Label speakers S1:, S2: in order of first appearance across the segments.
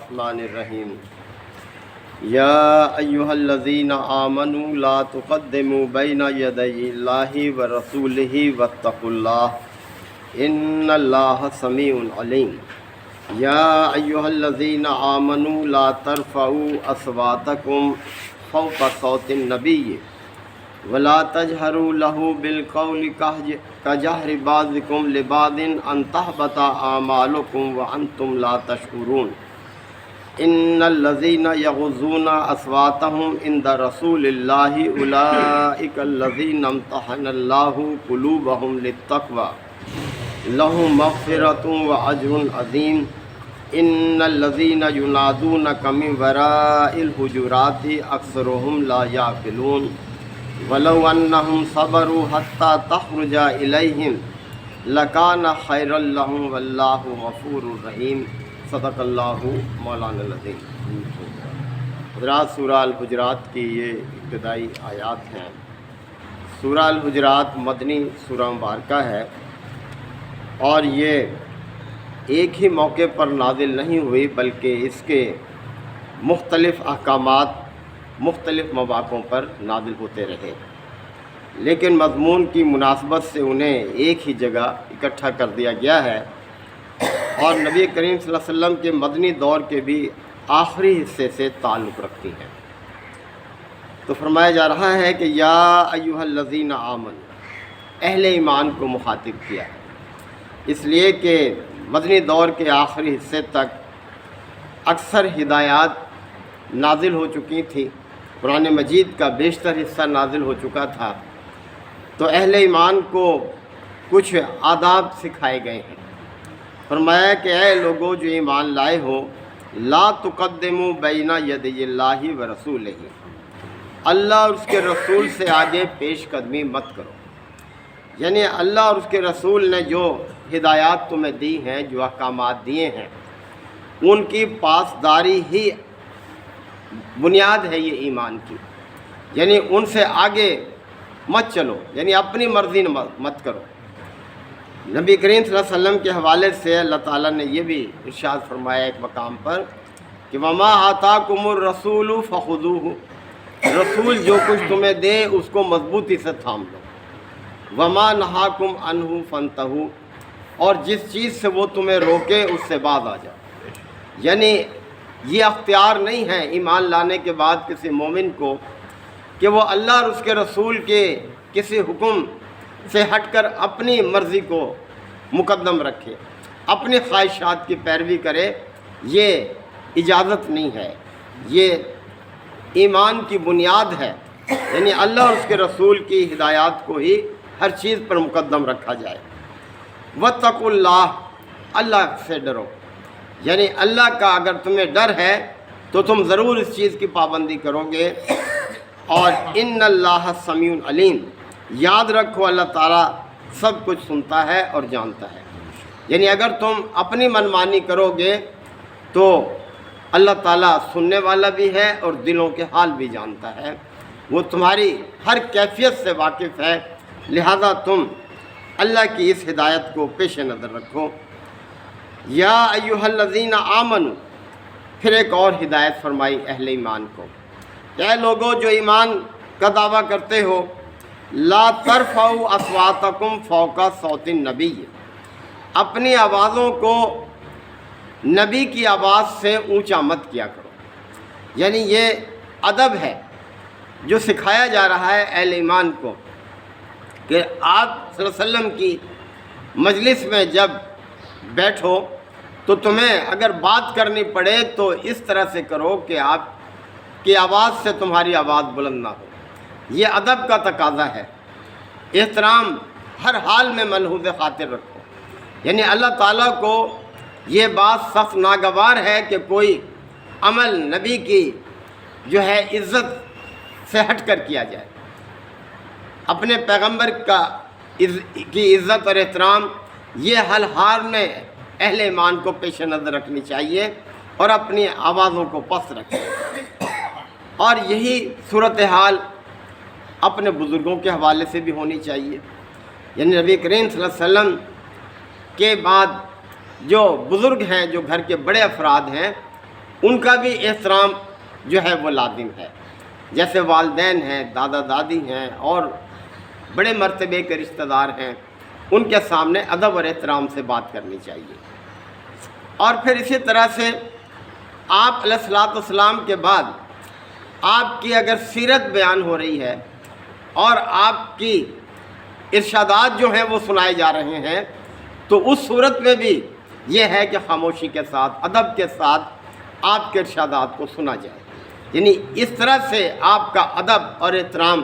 S1: الرحمن الرحیم یا ایہا الذین آمنوا لا تقدموا بین یدی اللہ ورسولہ واتقوا اللہ ان اللہ سمیع علیم یا ایہا الذین آمنوا لا ترفعوا اصواتکم فوق صوت النبی ولا تجهروا له بالقول كجهر بعضكم لبعض ان تحبط اعمالكم وانتم لا تشعرون ان الذين يغضون اصواتهم عند رسول الله اولئك الذين امتحن الله قلوبهم للتقوى لهم مغفرة واجر عظيم ان الذين ينادونك من وراء الحجرات اكثرهم لا يعقلون ولو انہم صبروا حتی تخرج الیہم لکان خیرا لہم واللہ غفور رحیم صدق اللہ مولانا العظیم۔ حضرات، سورہ الحجرات کی یہ ابتدائی آیات ہیں۔ سورہ الحجرات مدنی سورہ مبارکہ ہے اور یہ ایک ہی موقع پر نازل نہیں ہوئی بلکہ اس کے مختلف احکامات مختلف مواقعوں پر نازل ہوتے رہے، لیکن مضمون کی مناسبت سے انہیں ایک ہی جگہ اکٹھا کر دیا گیا ہے اور نبی کریم صلی اللہ علیہ وسلم کے مدنی دور کے بھی آخری حصے سے تعلق رکھتی ہیں۔ تو فرمایا جا رہا ہے کہ یا ایھا الذین آمنوا، اہل ایمان کو مخاطب کیا ہے، اس لیے کہ مدنی دور کے آخری حصے تک اکثر ہدایات نازل ہو چکی تھی، قرآن مجید کا بیشتر حصہ نازل ہو چکا تھا، تو اہل ایمان کو کچھ آداب سکھائے گئے ہیں۔ فرمایا کہ اے لوگوں جو ایمان لائے ہو، لا تقدموا بین یدی اللہ ورسولہ، اللہ اور اس کے رسول سے آگے پیش قدمی مت کرو، یعنی اللہ اور اس کے رسول نے جو ہدایات تمہیں دی ہیں، جو احکامات دیے ہیں، ان کی پاسداری ہی بنیاد ہے یہ ایمان کی، یعنی ان سے آگے مت چلو، یعنی اپنی مرضی مت کرو۔ نبی کریم صلی اللہ علیہ وسلم کے حوالے سے اللہ تعالیٰ نے یہ بھی ارشاد فرمایا ایک مقام پر کہ وَمَا آتَاكُمُ الرَّسُولُ فَخُذُوهُ، رسول جو کچھ تمہیں دے اس کو مضبوطی سے تھام لو، وَمَا نَهَاكُمْ عَنْهُ فَانْتَهُوا، اور جس چیز سے وہ تمہیں روکے اس سے باز آ جاؤ۔ یعنی یہ اختیار نہیں ہے ایمان لانے کے بعد کسی مومن کو کہ وہ اللہ اور اس کے رسول کے کسی حکم سے ہٹ کر اپنی مرضی کو مقدم رکھے، اپنی خواہشات کی پیروی کرے، یہ اجازت نہیں ہے، یہ ایمان کی بنیاد ہے، یعنی اللہ اور اس کے رسول کی ہدایات کو ہی ہر چیز پر مقدم رکھا جائے۔ واتقوا اللہ، اللہ سے ڈرو، یعنی اللہ کا اگر تمہیں ڈر ہے تو تم ضرور اس چیز کی پابندی کرو گے، اور ان اللہ سمیع علیم، یاد رکھو اللہ تعالیٰ سب کچھ سنتا ہے اور جانتا ہے، یعنی اگر تم اپنی منمانی کرو گے تو اللہ تعالیٰ سننے والا بھی ہے اور دلوں کے حال بھی جانتا ہے، وہ تمہاری ہر کیفیت سے واقف ہے، لہذا تم اللہ کی اس ہدایت کو پیش نظر رکھو۔ یا ایھا الذین آمنوا، پھر ایک اور ہدایت فرمائی اہل ایمان کو، اے لوگوں جو ایمان کا دعویٰ کرتے ہو، لا ترفعوا اصواتکم فوق صوت النبی، اپنی آوازوں کو نبی کی آواز سے اونچا مت کیا کرو، یعنی یہ ادب ہے جو سکھایا جا رہا ہے اہل ایمان کو کہ آپ صلی اللہ علیہ وسلم کی مجلس میں جب بیٹھو تو تمہیں اگر بات کرنی پڑے تو اس طرح سے کرو کہ آپ کی آواز سے تمہاری آواز بلند نہ ہو، یہ ادب کا تقاضا ہے۔ احترام ہر حال میں ملحوظ خاطر رکھو، یعنی اللہ تعالیٰ کو یہ بات سخت ناگوار ہے کہ کوئی عمل نبی کی جو ہے عزت سے ہٹ کر کیا جائے، اپنے پیغمبر کی عزت اور احترام یہ ہر حال میں اہل ایمان کو پیش نظر رکھنی چاہیے اور اپنی آوازوں کو پست رکھیں، اور یہی صورتحال اپنے بزرگوں کے حوالے سے بھی ہونی چاہیے، یعنی نبی کریم صلی اللہ علیہ وسلم کے بعد جو بزرگ ہیں، جو گھر کے بڑے افراد ہیں، ان کا بھی احترام جو ہے وہ لازم ہے، جیسے والدین ہیں، دادا دادی ہیں اور بڑے مرتبے کے رشتہ دار ہیں، ان کے سامنے ادب اور احترام سے بات کرنی چاہیے۔ اور پھر اسی طرح سے آپ علیہ الصلوۃ والسلام کے بعد آپ کی اگر سیرت بیان ہو رہی ہے اور آپ کی ارشادات جو ہیں وہ سنائے جا رہے ہیں، تو اس صورت میں بھی یہ ہے کہ خاموشی کے ساتھ، ادب کے ساتھ آپ کے ارشادات کو سنا جائے۔ یعنی اس طرح سے آپ کا ادب اور احترام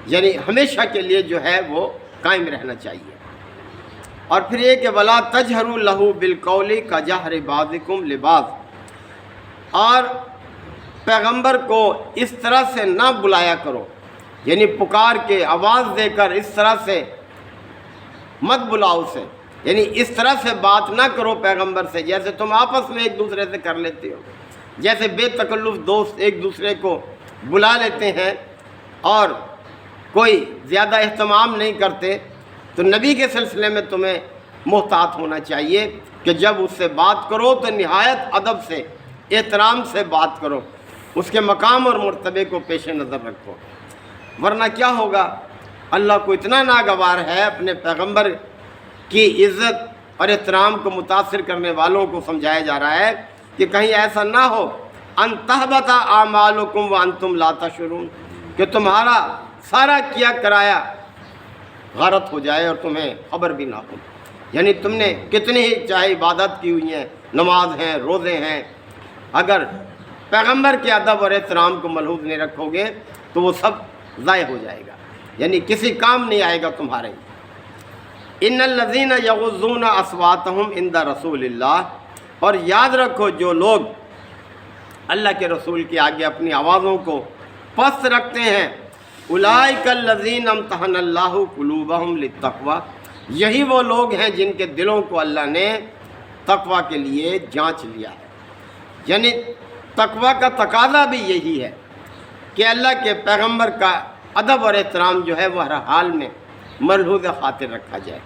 S1: یعنی ہمیشہ کے لیے جو ہے وہ قائم رہنا چاہیے۔ اور پھر یہ کہ وَلَا تَجْهَرُوا لَهُ بِالْقَوْلِ كَجَهْرِ بَعْضِكُمْ لِبَعْضٍ، اور پیغمبر کو اس طرح سے نہ بلایا کرو، یعنی پکار کے آواز دے کر اس طرح سے مت بلاؤ اسے، یعنی اس طرح سے بات نہ کرو پیغمبر سے جیسے تم آپس میں ایک دوسرے سے کر لیتے ہو، جیسے بے تکلف دوست ایک دوسرے کو بلا لیتے ہیں اور کوئی زیادہ اہتمام نہیں کرتے۔ تو نبی کے سلسلے میں تمہیں محتاط ہونا چاہیے کہ جب اس سے بات کرو تو نہایت ادب سے، احترام سے بات کرو، اس کے مقام اور مرتبے کو پیش نظر رکھو، ورنہ کیا ہوگا؟ اللہ کو اتنا ناگوار ہے، اپنے پیغمبر کی عزت اور احترام کو متاثر کرنے والوں کو سمجھایا جا رہا ہے کہ کہیں ایسا نہ ہو ان تحبط اعمالکم وانتم لا تشعرون، کہ تمہارا سارا کیا کرایا غارت ہو جائے اور تمہیں خبر بھی نہ ہو۔ یعنی تم نے کتنی ہی چاہے عبادت کی ہوئی ہیں، نماز ہیں، روزے ہیں، اگر پیغمبر کے ادب اور احترام کو ملحوظ نہیں رکھو گے تو وہ سب ضائع ہو جائے گا، یعنی کسی کام نہیں آئے گا تمہارے۔ ان الذین یغضون اصواتهم عند رسول اللہ، اور یاد رکھو جو لوگ اللہ کے رسول کے آگے اپنی آوازوں کو پست رکھتے ہیں، اولئک الذین امتحن اللہ قلوبہم للتقوی، یہی وہ لوگ ہیں جن کے دلوں کو اللہ نے تقوی کے لیے جانچ لیا ہے۔ یعنی تقوی کا تقاضا بھی یہی ہے کہ اللہ کے پیغمبر کا ادب اور احترام جو ہے وہ ہر حال میں ملحوظ خاطر رکھا جائے۔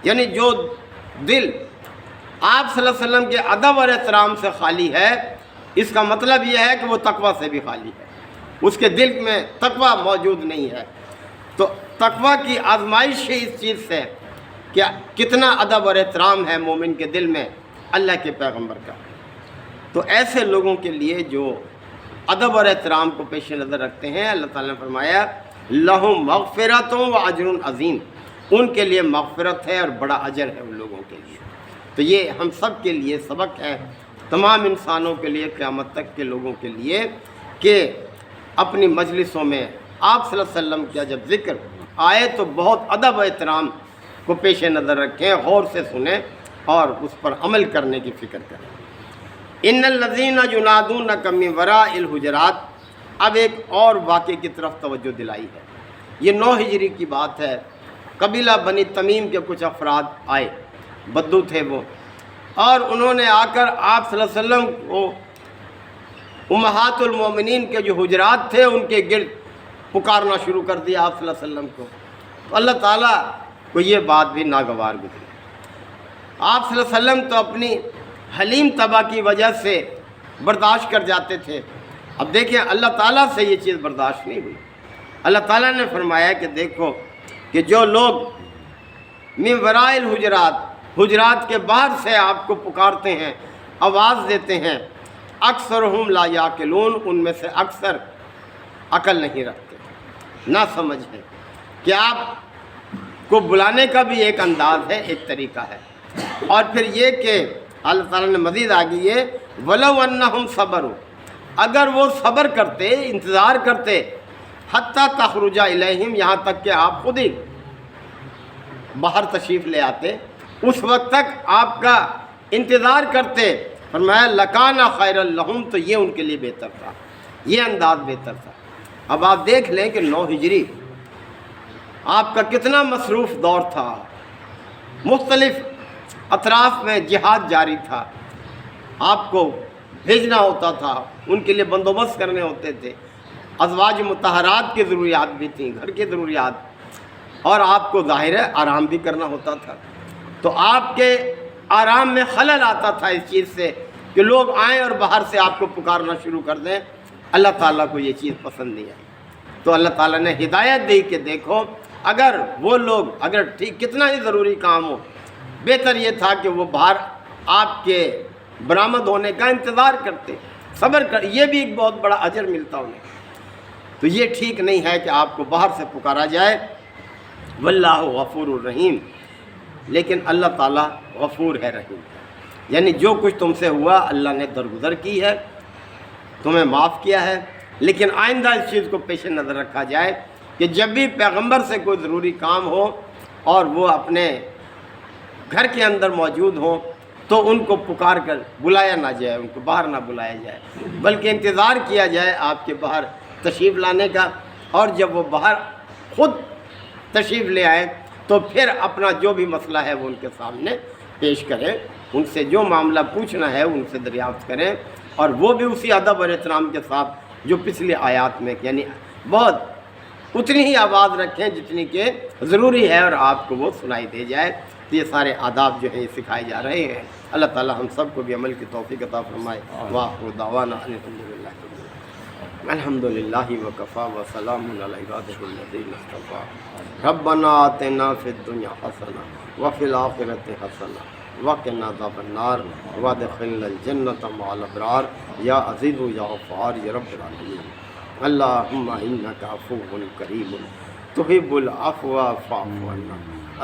S1: یعنی جو دل آپ صلی اللہ علیہ وسلم کے ادب اور احترام سے خالی ہے، اس کا مطلب یہ ہے کہ وہ تقوی سے بھی خالی ہے، اس کے دل میں تقوی موجود نہیں ہے۔ تو تقوی کی آزمائش ہے اس چیز سے کہ کتنا ادب اور احترام ہے مومن کے دل میں اللہ کے پیغمبر کا۔ تو ایسے لوگوں کے لیے جو ادب اور احترام کو پیش نظر رکھتے ہیں، اللہ تعالیٰ نے فرمایا لہم مغفرۃ و اجر عظیم، ان کے لیے مغفرت ہے اور بڑا اجر ہے ان لوگوں کے لیے۔ تو یہ ہم سب کے لیے سبق ہے، تمام انسانوں کے لیے، قیامت تک کے لوگوں کے لیے، کہ اپنی مجلسوں میں آپ صلی اللہ علیہ وسلم کا جب ذکر آئے تو بہت ادب و احترام کو پیش نظر رکھیں، غور سے سنیں اور اس پر عمل کرنے کی فکر کریں۔ ان الذین ینادونک من وراء الحجرات، اب ایک اور واقعے کی طرف توجہ دلائی ہے۔ یہ 9 ہجری کی بات ہے، قبیلہ بنی تمیم کے کچھ افراد آئے، بدو تھے وہ، اور انہوں نے آ کر آپ صلی اللہ علیہ وسلم کو امہات المومنین کے جو حجرات تھے ان کے گرد پکارنا شروع کر دیا آپ صلی اللہ علیہ وسلم کو۔ تو اللہ تعالیٰ کو یہ بات بھی ناگوار گزری۔ آپ صلی اللہ علیہ وسلم تو اپنی حلیم طبع کی وجہ سے برداشت کر جاتے تھے، اب دیکھیں اللہ تعالیٰ سے یہ چیز برداشت نہیں ہوئی۔ اللہ تعالیٰ نے فرمایا کہ دیکھو کہ جو لوگ من وراء الحجرات، حجرات کے باہر سے آپ کو پکارتے ہیں، آواز دیتے ہیں، اکثرہم لا یعقلون، ان میں سے اکثر عقل نہیں رکھتے، نہ سمجھ ہے کہ آپ کو بلانے کا بھی ایک انداز ہے، ایک طریقہ ہے۔ اور پھر یہ کہ اللہ تعالیٰ نے مزید آگے یہ وَلَوْ أَنَّهُمْ صَبَرُوا، اگر وہ صبر کرتے، انتظار کرتے، حتیٰ تخرج الیہم، یہاں تک کہ آپ خود ہی باہر تشریف لے آتے، اس وقت تک آپ کا انتظار کرتے، فرمایا لَكَانَ خَيْرًا لَهُمْ، تو یہ ان کے لیے بہتر تھا، یہ انداز بہتر تھا۔ اب آپ دیکھ لیں کہ 9 ہجری آپ کا کتنا مصروف دور تھا، مختلف اطراف میں جہاد جاری تھا، آپ کو بھیجنا ہوتا تھا، ان کے لیے بندوبست کرنے ہوتے تھے، ازواج مطہرات کی ضروریات بھی تھیں، گھر کی ضروریات، اور آپ کو ظاہر ہے آرام بھی کرنا ہوتا تھا۔ تو آپ کے آرام میں خلل آتا تھا اس چیز سے کہ لوگ آئیں اور باہر سے آپ کو پکارنا شروع کر دیں، اللہ تعالیٰ کو یہ چیز پسند نہیں آئی۔ تو اللہ تعالیٰ نے ہدایت دی کہ دیکھو اگر وہ لوگ اگر ٹھیک کتنا ہی ضروری کام ہو، بہتر یہ تھا کہ وہ باہر آپ کے برآمد ہونے کا انتظار کرتے، صبر کر، یہ بھی ایک بہت بڑا اجر ملتا انہیں۔ تو یہ ٹھیک نہیں ہے کہ آپ کو باہر سے پکارا جائے۔ واللہ غفور الرحیم، لیکن اللہ تعالیٰ غفور ہے، رحیم، یعنی جو کچھ تم سے ہوا اللہ نے درگزر کی ہے، تمہیں معاف کیا ہے، لیکن آئندہ اس چیز کو پیش نظر رکھا جائے کہ جب بھی پیغمبر سے کوئی ضروری کام ہو اور وہ اپنے گھر کے اندر موجود ہوں تو ان کو پکار کر بلایا نہ جائے، ان کو باہر نہ بلایا جائے، بلکہ انتظار کیا جائے آپ کے باہر تشریف لانے کا، اور جب وہ باہر خود تشریف لے آئے تو پھر اپنا جو بھی مسئلہ ہے وہ ان کے سامنے پیش کریں، ان سے جو معاملہ پوچھنا ہے ان سے دریافت کریں، اور وہ بھی اسی ادب اور احترام کے ساتھ جو پچھلی آیات میں، یعنی بہت اتنی ہی آواز رکھیں جتنی کہ ضروری ہے اور آپ کو وہ سنائی دے جائے۔ تو یہ سارے آداب جو ہیں یہ سکھائے جا رہے ہیں۔ اللہ تعالی ہم سب کو بھی عمل کی توفیق عطا فرمائے۔ وآخر دعوانا الحمدللہ وکفا وسلام علی عبادہ الذین اصطفیٰ ربنا آتنا فی الدنیا حسنہ وفی الآخرۃ حسنہ وقنا عذاب النار وادخلنا الجنۃ مع الابرار یا عزیز یا غفار یا رب العالمین۔ اللہم انک عفو کریم تحب العفو فاعف عنا۔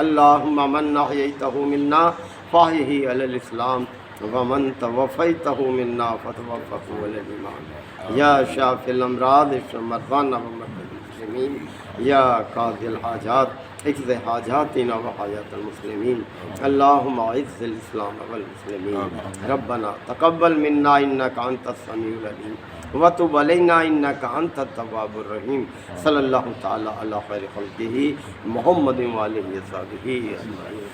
S1: اللہم من احییتہ منا فاحیہ علی الاسلام ومن توفیتہ منا فتوفہ علی الایمان۔ یا شافی الامراض اشف مرضانا ومرضى المسلمین، یا قاضی الحاجات اقض حاجاتنا وحاجات المسلمین۔ اللہم اعز الاسلام والمسلمین۔ ربنا تقبل منا انک انت السمیع العلیم وتب علینا انک انت التواب الرحیم۔ صلی اللہ تعالی علی خیر خلقہ محمد وآلہ وصحبہ اجمعین۔